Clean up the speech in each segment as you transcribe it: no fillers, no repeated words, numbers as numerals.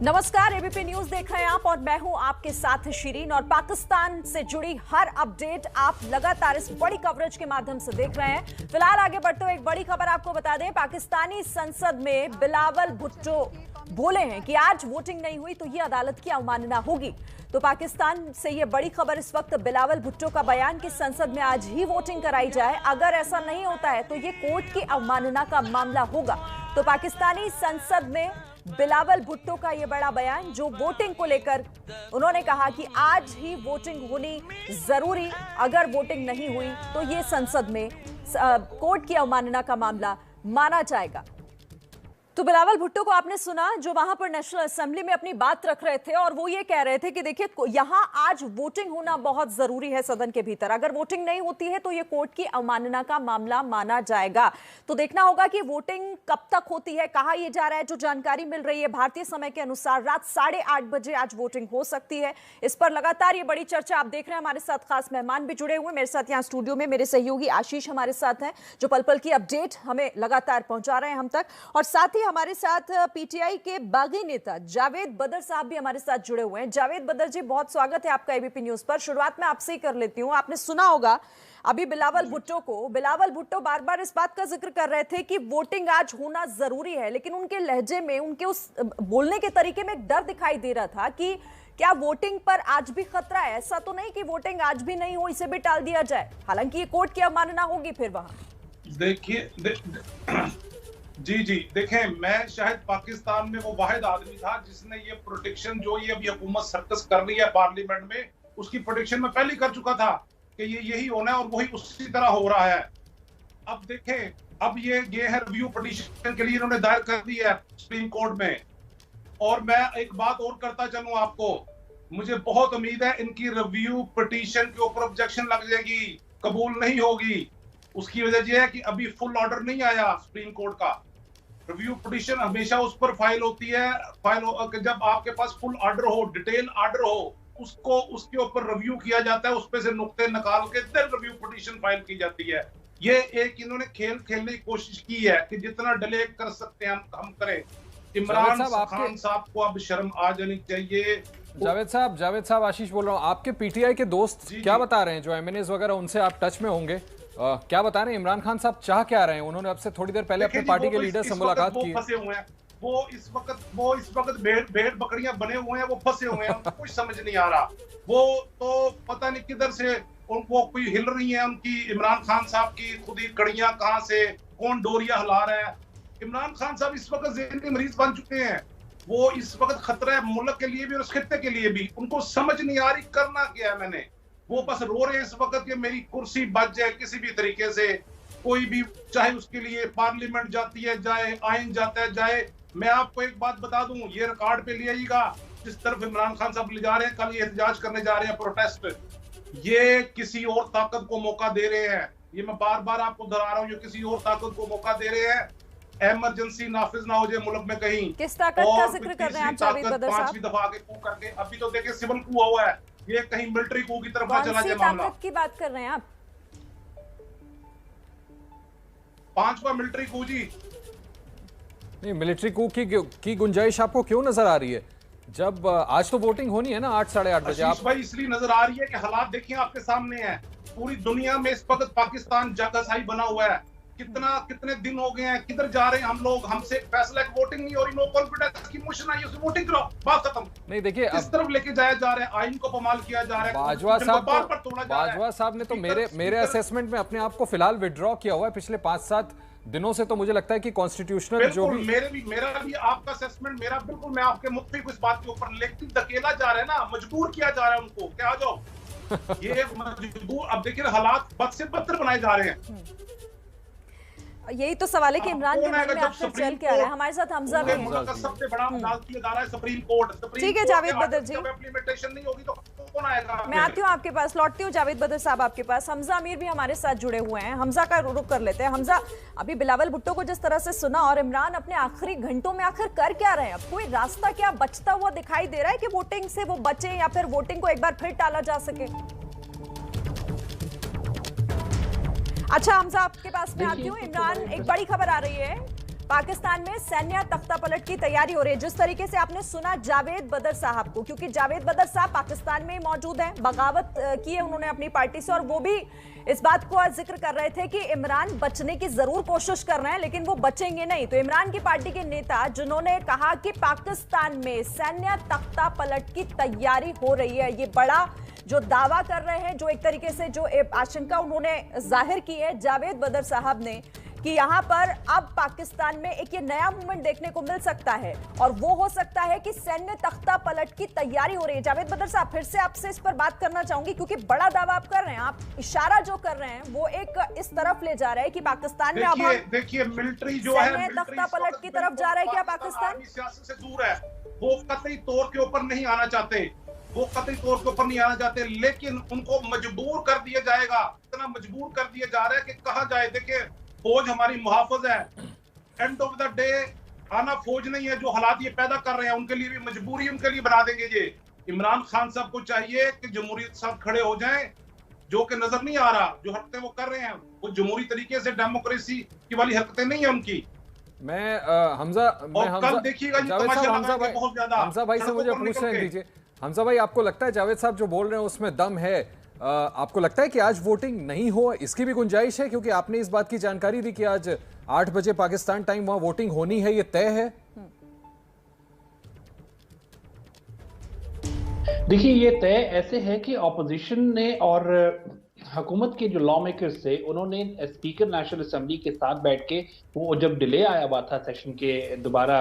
नमस्कार, ABP news देख रहे हैं आप और मैं हूं आपके साथ शिरीन। और पाकिस्तान से जुड़ी हर अपडेट आप लगातार इस बड़ी कवरेज के माध्यम से देख रहे हैं। फिलहाल आगे बढ़ते हुए एक बड़ी खबर आपको बता दें, पाकिस्तानी संसद में बिलावल भुट्टो बोले हैं कि आज वोटिंग नहीं हुई तो ये अदालत की अवमानना होगी। तो पाकिस्तान से ये बड़ी खबर इस वक्त, बिलावल भुट्टो का बयान कि संसद में आज ही वोटिंग कराई जाए, अगर ऐसा नहीं होता है तो ये कोर्ट की अवमानना का मामला होगा। तो पाकिस्तानी संसद में बिलावल भुट्टो का ये बड़ा बयान, जो वोटिंग को लेकर उन्होंने कहा कि आज ही वोटिंग होनी जरूरी, अगर वोटिंग नहीं हुई तो ये संसद में कोर्ट की अवमानना का मामला माना जाएगा। तो बिलावल भुट्टो को आपने सुना, जो वहां पर नेशनल असेंबली में अपनी बात रख रहे थे और वो ये कह रहे थे कि देखिए यहां आज वोटिंग होना बहुत जरूरी है सदन के भीतर, अगर वोटिंग नहीं होती है तो ये कोर्ट की अवमानना का मामला माना जाएगा। तो देखना होगा कि वोटिंग कब तक होती है। कहा यह जा रहा है, जो जानकारी मिल रही है भारतीय समय के अनुसार, रात 8:30 बजे आज वोटिंग हो सकती है। इस पर लगातार ये बड़ी चर्चा आप देख रहे हैं। हमारे साथ खास मेहमान भी जुड़े हुए, मेरे साथ यहाँ स्टूडियो में मेरे सहयोगी आशीष हमारे साथ हैं, जो पल पल की अपडेट हमें लगातार पहुंचा रहे हैं हम तक। और साथ ही हमारे साथ पीटीआई के बागी नेता जावेद बदर साहब भी हमारे साथ जुड़े हुए हैं। जावेद बदर जी, बहुत स्वागत है आपका एबीपी न्यूज पर। शुरुआत में आपसे ही कर लेती हूं, आपने सुना होगा अभी बिलावल भुट्टो बार बार इस बात का जिक्र कर रहे थे कि वोटिंग आज होना जरूरी है, लेकिन उनके लहजे में, उनके उस बोलने के तरीके में एक डर दिखाई दे रहा था कि क्या वोटिंग पर आज भी खतरा है। ऐसा तो नहीं कि वोटिंग आज भी नहीं हो, इसे भी टाल दिया जाए, हालांकि ये कोर्ट की अवमानना होगी फिर वहां। देखिए जी देखें, मैं शायद पाकिस्तान में वो वाहिद आदमी था जिसने ये प्रोटेक्शन, जो ये अभी हुकूमत सर्कस कर रही है पार्लियामेंट में, उसकी प्रोटेक्शन में पहले कर चुका था कि ये यही होना है और वही उसी तरह हो रहा है। अब देखें, अब ये है रिव्यू पिटीशन के लिए इन्होंने दायर कर दी है सुप्रीम कोर्ट में। और मैं एक बात और करता चलूं आपको, मुझे बहुत उम्मीद है इनकी रिव्यू पिटीशन के ऊपर ऑब्जेक्शन लग जाएगी, कबूल नहीं होगी। उसकी वजह यह है कि अभी फुल ऑर्डर नहीं आया सुप्रीम कोर्ट का। रिव्यू पिटीशन हमेशा उस पर फाइल होती है, जब आपके पास फुल ऑर्डर हो, डिटेल ऑर्डर हो, उसको उसके ऊपर रिव्यू किया जाता है, उस पे से नुक्ते निकाल के फिर रिव्यू पिटीशन फाइल की जाती है। ये एक इन्होंने खेल खेलने की कोशिश की है कि जितना डिले कर सकते हैं हम करें। इमरान खान साहब को अब शर्म आ जानी चाहिए। जावेद साहब, आशीष बोल रहा हूँ। आपके पीटीआई के दोस्त क्या बता रहे हैं, जो एमएनएस वगैरह, उनसे आप टच में होंगे, क्या बता रहे हैं? इमरान खान साहब चाह क्या रहे हैं? उन्होंने आपसे थोड़ी देर पहले अपने पार्टी के लीडर से मुलाकात की। फंसे हुए हैं वो इस वक्त भेड़ बकरियां बने हुए हैं, वो फंसे हुए हैं, उनको कुछ समझ नहीं आ रहा। वो तो पता नहीं किधर से उनको कोई हिल रही है, उनकी इमरान खान साहब की खुद ही कड़ियां कहां से, कौन डोरिया हिला रहा है। इमरान खान साहब इस वक्त ज़हनी मरीज बन चुके हैं। वो इस वक्त खतरा है मुल्क के लिए भी और उस खित्ते के लिए भी। उनको समझ नहीं आ रही करना क्या है। मैंने वो बस रो रहे हैं इस वक्त कि मेरी कुर्सी बच जाए किसी भी तरीके से, कोई भी, चाहे उसके लिए पार्लियामेंट जाती है जाए, आइन जाता है जाए। मैं आपको एक बात बता दूं, ये रिकॉर्ड पे ले आइएगा, जिस तरफ इमरान खान साहब ले जा रहे हैं, कल ये एहतजाज करने जा रहे हैं, प्रोटेस्ट, ये किसी और ताकत को मौका दे रहे हैं। ये मैं बार बार आपको दोहरा रहा हूँ, ये किसी और ताकत को मौका दे रहे हैं। इमरजेंसी नाफिज ना हो जाए मुल्क में कहीं। किस ताकत का जिक्र कर रहे हैं आप जावेद बदर साहब? 5वीं दफा आगे कू करके, अभी तो देखिए सिविल कू हुआ है, ये कहीं मिलिट्री कू की तरफ चला जाए मामला। ताकत की बात कर रहे हैं आप? 5वां मिलिट्री कू जी। नहीं, मिलिट्री कू की गुंजाइश आपको क्यों नजर आ रही है, जब आज तो वोटिंग होनी है ना 8 साढ़े 8 बजे? आप भाई इसलिए नजर आ रही है कि हालात देखिए आपके सामने हैं। पूरी दुनिया में इस वक्त पाकिस्तान जगहसाई बना हुआ है। कितने दिन हो गए हैं, किधर जा रहे हैं हम लोग? हमसे फैसला वोटिंग नहीं हो रही, नो कॉन्फिडेंस की मोशन आई, उसमें वोटिंग कराओ, बात खत्म। नहीं देखिए, इस तरफ लेके जाया जा रहा है, आइन को पमाल किया जा रहा है। बाजवा साहब ने तो मेरे असेसमेंट में अपने आप को फिलहाल विड्रॉ किया हुआ है पिछले 5-7 दिनों से। तो मुझे लगता है कि कॉन्स्टिट्यूशनल जो भी मेरा भी आपका असेसमेंट, मेरा बिल्कुल, मैं आपके मुत्फिक इस बात के ऊपर, लेकिन धकेला जा रहा है ना, मजबूर किया जा रहा है उनको, क्या आ जाओ। ये मजबूर, अब देखिए हालात बद से बदतर बनाए जा रहे हैं। यही तो सवाल है कि इमरान के मन में आखिर चल क्या रहा है। हमारे साथ हमजा भी हैं। सबसे बड़ा अदालती इदारा है सुप्रीम कोर्ट। ठीक है जावेद बदर जी, इम्प्लीमेंटेशन नहीं होगी तो कौन आएगा? मैं आती हूँ आपके पास, लौटती हूँ जावेद बदर साहब आपके पास। हमजा अमीर भी हमारे साथ जुड़े हुए हैं, हमजा का रुख कर लेते हैं। हमजा, अभी बिलावल भुट्टो को जिस तरह से सुना, और इमरान अपने आखिरी घंटों में आखिर कर क्या रहे हैं? अब कोई रास्ता क्या बचता हुआ दिखाई दे रहा है कि वोटिंग से वो बचे, या फिर वोटिंग को एक बार फिर टाला जा सके? अच्छा हमजा, आपके पास में आती हूँ। इमरान, एक बड़ी खबर आ रही है पाकिस्तान में सैन्य तख्तापलट की तैयारी हो रही है। जिस तरीके से आपने सुना जावेद बदर साहब को, क्योंकि जावेद बदर साहब पाकिस्तान में ही मौजूद हैं, बगावत की है उन्होंने अपनी पार्टी से, और वो भी इस बात को आज जिक्र कर रहे थे कि इमरान बचने की जरूर कोशिश कर रहे हैं लेकिन वो बचेंगे नहीं। तो इमरान की पार्टी के नेता जिन्होंने कहा कि पाकिस्तान में सैन्य तख्तापलट की तैयारी हो रही है, ये बड़ा जो दावा कर रहे हैं, जो एक तरीके से जो आशंका उन्होंने जाहिर की है जावेद बदर साहब ने कि यहां पर अब पाकिस्तान में एक ये नया मूवमेंट देखने को मिल सकता है और वो हो सकता है कि सैन्य तख्ता पलट की तैयारी हो रही है। जावेद बदर साहब, फिर से आपसे इस पर बात करना चाहूंगी क्योंकि बड़ा दावा आप कर रहे हैं, आप इशारा जो कर रहे हैं वो एक इस तरफ ले जा रहे हैं कि पाकिस्तान में अब देखिए मिलिट्री जो है सैन्य तख्ता पलट की तरफ जा रहा है। क्या पाकिस्तान सियासत से दूर है? वो कतई तौर के ऊपर नहीं आना चाहते, वो कतई तौर के ऊपर नहीं आना चाहते, लेकिन उनको मजबूर कर दिया जाएगा। इतना मजबूर कर दिया जा रहा है कि कहा जाए, देखिए फौज हमारी मुहाफिज है, एंड ऑफ द डे आना फौज नहीं है। जो हालात ये पैदा कर रहे हैं उनके लिए भी मजबूरी उनके लिए बना देंगे। ये इमरान खान साहब को चाहिए कि जमहूरियत साथ खड़े हो जाएं, जो कि नजर नहीं आ रहा। जो हरकतें वो कर रहे हैं वो जमहूरी तरीके से डेमोक्रेसी की वाली हरकतें नहीं है उनकी। हमजा देखिएगा हमजा भाई से मुझे पूछ रहे दीजिए। हमजा भाई, आपको लगता है जावेद साहब जो बोल रहे हैं उसमें दम है? आपको लगता है कि आज वोटिंग नहीं हो, इसकी भी गुंजाइश है? क्योंकि आपने इस बात की जानकारी दी कि आज 8 बजे पाकिस्तान टाइम वहां वोटिंग होनी है, ये तय है? देखिए, ये तय ऐसे है कि ऑपोजिशन ने और हुकूमत के जो लॉ मेकर्स थे उन्होंने स्पीकर नेशनल असेंबली के साथ बैठ के, वो जब डिले आया हुआ था सेशन के दोबारा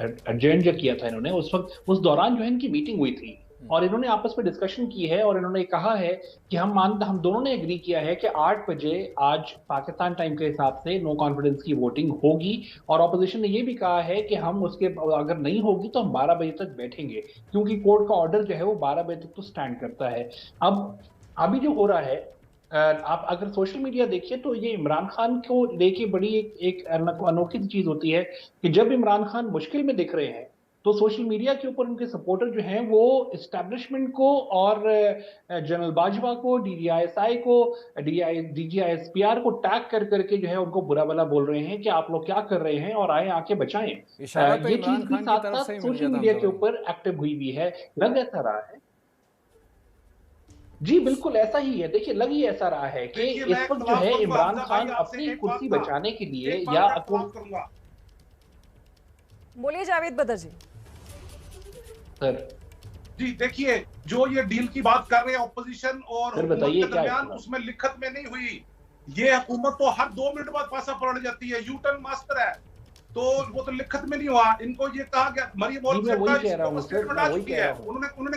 एडजर्न जो किया था इन्होंने, उस वक्त उस दौरान जो है इनकी मीटिंग हुई थी और इन्होंने आपस में डिस्कशन की है और इन्होंने कहा है कि हम दोनों ने एग्री किया है कि 8 बजे आज पाकिस्तान टाइम के हिसाब से नो कॉन्फिडेंस की वोटिंग होगी। और ऑपोजिशन ने ये भी कहा है कि हम उसके अगर नहीं होगी तो हम 12 बजे तक बैठेंगे, क्योंकि कोर्ट का ऑर्डर जो है वो 12 बजे तक तो स्टैंड करता है। अब अभी जो हो रहा है, आप अगर सोशल मीडिया देखिए तो ये इमरान खान को लेके बड़ी एक अनोखी चीज होती है कि जब इमरान खान मुश्किल में दिख रहे हैं तो सोशल मीडिया के ऊपर उनके सपोर्टर जो हैं वो एस्टैब्लिशमेंट को और जनरल बाजवा को, DGISI को, DGISPR को टैग कर करके जो है उनको बुरा भला बोल रहे हैं कि आप लोग क्या कर रहे हैं और आए आके बचाएं। ये चीज भी साथ साथ सोशल मीडिया के ऊपर एक्टिव हुई भी है। लग ऐसा रहा है, जी बिल्कुल ऐसा ही है। देखिए, लग ही ऐसा रहा है कि इस वक्त जो है इमरान खान अपनी कुर्सी बचाने के लिए या बोलिए जावेद बदर जी। सर जी देखिए, जो ये डील की बात कर रहे हैं ऑपोजिशन और हुकूमत के दरमियान, उसमें लिखत में नहीं हुई। ये हुकूमत तो हर 2 मिनट बाद पासा पलट जाती है, यूटर्न मास्टर है, तो वो तो लिखत में नहीं हुआ। इनको ये कहा गया, मरियम उन्होंने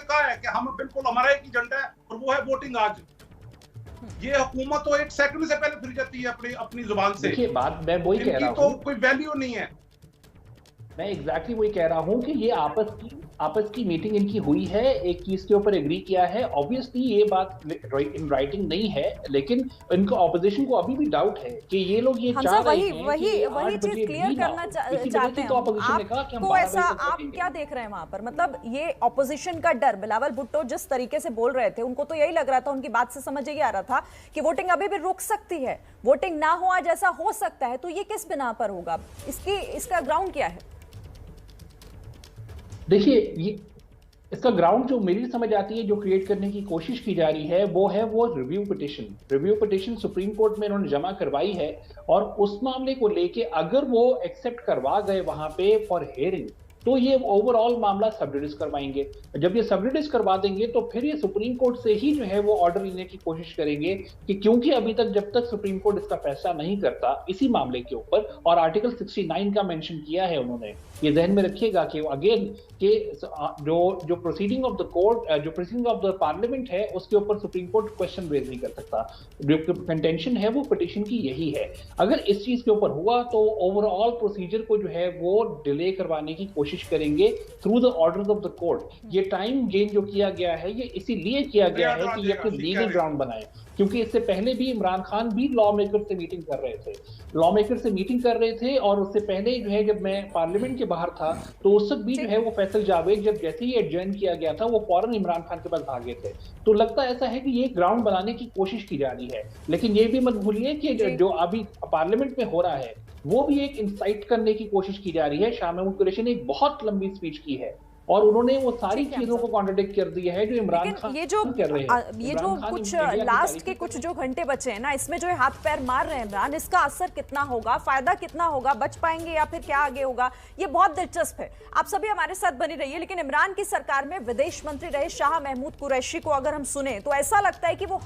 कहा है कि हम बिल्कुल हमारा एक एजेंडा है और वो है वोटिंग आज। ये हुकूमत तो 1 सेकंड से पहले फिर जाती है अपनी जुबान से। देखिए, बात मैं वही कह रहा हूं, तो कोई वैल्यू नहीं है। मैं एग्जैक्टली वही कह रहा हूं कि ये आपस की मीटिंग इनकी हुई है, एक चीज के ऊपर एग्री किया है। ऑब्वियसली ये बात इन राइटिंग नहीं है, लेकिन इनको ऑपोजिशन को अभी भी डाउट है कि ये लोग ये चाह रहे हैं वही चीज क्लियर करना चाहते हैं। आपको ऐसा आप क्या देख रहे हैं वहां पर? मतलब ये ऑपोजिशन का डर, बिलावल भुट्टो जिस तरीके से बोल रहे थे उनको तो यही लग रहा था, उनकी बात से समझ ही आ रहा था कि वोटिंग अभी भी रुक सकती है, वोटिंग ना हो आज ऐसा हो सकता है। तो ये किस बिना पर होगा? इसका ग्राउंड क्या है? देखिए, इसका ग्राउंड जो मेरी समझ आती है, जो क्रिएट करने की कोशिश की जा रही है, वो है रिव्यू पिटिशन सुप्रीम कोर्ट में इन्होंने जमा करवाई है और उस मामले को लेके अगर वो एक्सेप्ट करवा गए वहां पे फॉर हियरिंग तो ये ओवरऑल मामला सबडिविजन करवाएंगे। जब ये सबडिविजन करवा देंगे तो फिर ये सुप्रीम कोर्ट से ही जो है वो ऑर्डर लेने की कोशिश करेंगे कि क्योंकि अभी तक जब तक सुप्रीम कोर्ट इसका फैसला नहीं करता इसी मामले के ऊपर, और आर्टिकल 69 का मेंशन किया है उन्होंने, ये ध्यान में रखिएगा कि अगेन कि जो प्रोसीडिंग ऑफ द कोर्ट, जो प्रोसीडिंग ऑफ द पार्लियामेंट है उसके ऊपर सुप्रीम कोर्ट क्वेश्चन रेज नहीं कर सकता। जो कंटेंशन है वो पिटिशन की यही है। अगर इस चीज के ऊपर हुआ तो ओवरऑल प्रोसीजर को जो है वो डिले करवाने की कोशिश करेंगे through the orders of the court. ये टाइम गेन जो किया गया है ये इसीलिए किया गया है कि ये अपने लीगल ग्राउंड बनाए। क्योंकि इससे पहले भी इमरान खान भी लॉ मेकर से मीटिंग कर रहे थे और उससे पहले जो है जब मैं पार्लियामेंट के बाहर था तो उस वक्त भी जो है वो फैसल जावेद जब जैसे ही एडजॉइन किया गया था वो फौरन इमरान खान के पास भागे थे। तो लगता ऐसा है कि ये ग्राउंड बनाने की कोशिश की जा रही है, लेकिन ये भी मत भूलिए कि जो अभी पार्लियामेंट में हो रहा है वो भी एक इंसाइट करने की कोशिश की जा रही है। शाह महमूद कुरैशी ने एक बहुत लंबी स्पीच की है और उन्होंने वो सारी चीजों को कॉन्ट्रडिक्ट कर दिया है जो इमरान खान ये जो कर रहे हैं। ये जो कुछ लास्ट के कुछ जो घंटे बचे हैं ना, इसमें जो है हाथ पैर मार रहे हैं इमरान, इसका असर कितना होगा, फायदा कितना होगा, बच पाएंगे या फिर क्या आगे होगा, ये बहुत दिलचस्प है। आप सभी हमारे साथ बनी रहिए। लेकिन इमरान की सरकार में विदेश मंत्री रहे शाह महमूद कुरैशी को अगर हम सुने तो ऐसा लगता है कि वो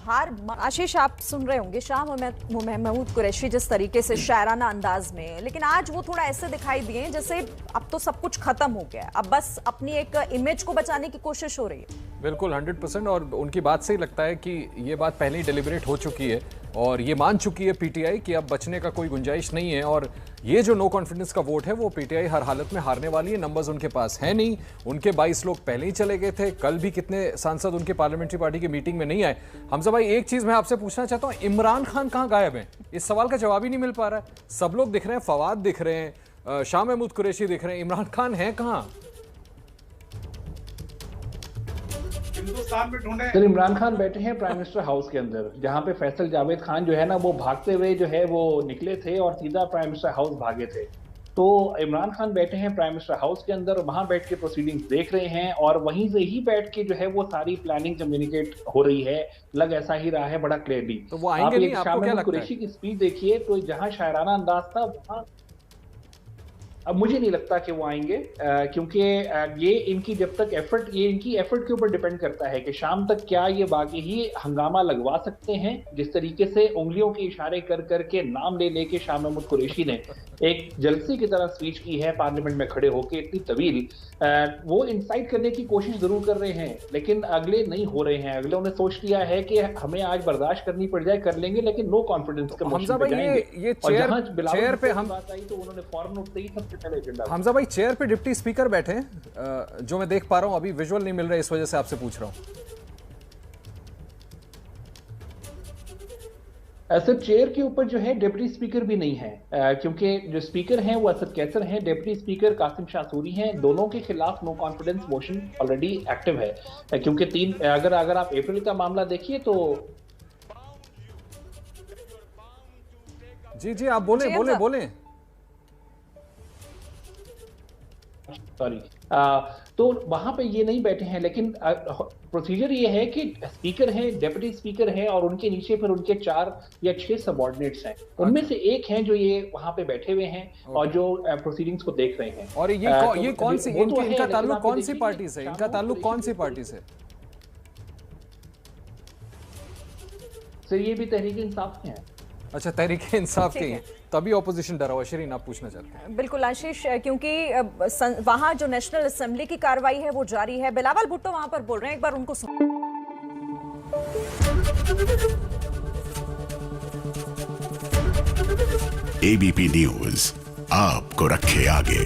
आशीष, आप सुन रहे होंगे शाह महमूद कुरैशी जिस तरीके से शायराना अंदाज में, लेकिन आज वो थोड़ा ऐसे दिखाई दिए जैसे अब तो सब कुछ खत्म हो गया, अब बस अपनी एक इमेज को बचाने की कोशिश हो रही है। बिल्कुल 100%, और उनकी बात से ही लगता है कि ये बात पहले ही डेलिब्रेट हो चुकी है और ये मान चुकी है पीटीआई कि अब बचने का कोई गुंजाइश नहीं है। और ये जो नो कॉन्फिडेंस का वोट है वो पीटीआई हर हालत में हारने वाली है। नंबर्स उनके पास है नहीं, उनके 22 लोग पहले ही चले गए थे, कल भी कितने सांसद उनके पार्लियामेंट्री पार्टी की मीटिंग में नहीं आए। हमजा भाई, एक चीज मैं आपसे पूछना चाहता हूँ, इमरान खान कहाँ गायब है? इस सवाल का जवाब ही नहीं मिल पा रहा है। सब लोग दिख रहे हैं, फवाद दिख रहे हैं, शाह महमूद कुरैशी दिख रहे हैं, इमरान खान है कहाँ? हिंदुस्तान में ढूंढे। सर, इमरान खान बैठे हैं प्राइम मिनिस्टर हाउस के अंदर, जहां पे फैसल जावेद खान जो है ना वो भागते हुए जो है वो निकले थे और सीधा प्राइम मिनिस्टर हाउस भागे थे। तो इमरान खान बैठे हैं प्राइम मिनिस्टर हाउस के अंदर, वहां बैठ के प्रोसीडिंग्स देख रहे हैं और वहीं से ही बैठ के जो है वो सारी प्लानिंग कम्युनिकेट हो रही है। लग ऐसा ही रहा है बड़ा क्लियरली। तो वो आएंगे नहीं, आपको क्या लगता है? कुरैशी की स्पीच देखिए तो जहां शायराना अंदाज था वहां अब मुझे नहीं लगता कि वो आएंगे, क्योंकि ये इनकी जब तक एफर्ट, ये इनकी एफर्ट के ऊपर डिपेंड करता है कि शाम तक क्या ये बाकी ही हंगामा लगवा सकते हैं। जिस तरीके से उंगलियों के इशारे कर करके नाम ले लेके शाह महमूद कुरैशी ने एक जलसे की तरह स्पीच की है पार्लियामेंट में खड़े होकर इतनी तवील, वो इंसाइट करने की कोशिश जरूर कर रहे हैं लेकिन अगले नहीं हो रहे हैं। अगले उन्हें सोच लिया है कि हमें आज बर्दाश्त करनी पड़ जाए, कर लेंगे, लेकिन नो कॉन्फिडेंस का हमजा भाई, ये चेयर पे हम बात आई तो उन्होंने फौरन उठते ही सबसे पहले एजेंडा। हमजा भाई, चेयर पे डिप्टी स्पीकर बैठे हैं, जो मैं देख पा रहा हूं, अभी विजुअल नहीं मिल रहा है, इस वजह से आपसे पूछ रहा हूं। सर, चेयर के ऊपर जो है डिप्टी स्पीकर भी नहीं है, क्योंकि जो स्पीकर हैं वो असद कैसर हैं, डिप्टी स्पीकर कासिम शाह सूरी हैं। दोनों के खिलाफ no confidence motion already active है, क्योंकि अगर आप अप्रैल का मामला देखिए तो जी आप बोले सॉरी, तो वहां पे ये नहीं बैठे हैं, लेकिन प्रोसीजर ये है कि स्पीकर हैं, डेप्यूटी स्पीकर हैं और उनके नीचे फिर उनके 4 या 6 सबऑर्डिनेट्स हैं। उनमें से एक हैं जो ये वहां पे बैठे हुए हैं और जो प्रोसीडिंग्स को देख रहे हैं। और ये कौन सी, इनका ताल्लुक कौन सी पार्टी से? इनका ताल्लुक कौन सी पार्टी से? सर, ये भी तहरीक इंसाफ के हैं। अच्छा, तहरीक इंसाफ के हैं, तभी ऑपोजिशन डरा हुआ। शिरीन, आप पूछना चाहते हैं? बिल्कुल आशीष, क्योंकि वहां जो नेशनल असेंबली की कार्रवाई है वो जारी है। बिलावल भुट्टो वहां पर बोल रहे हैं, एक बार उनको सुनो। एबीपी न्यूज आपको रखे आगे।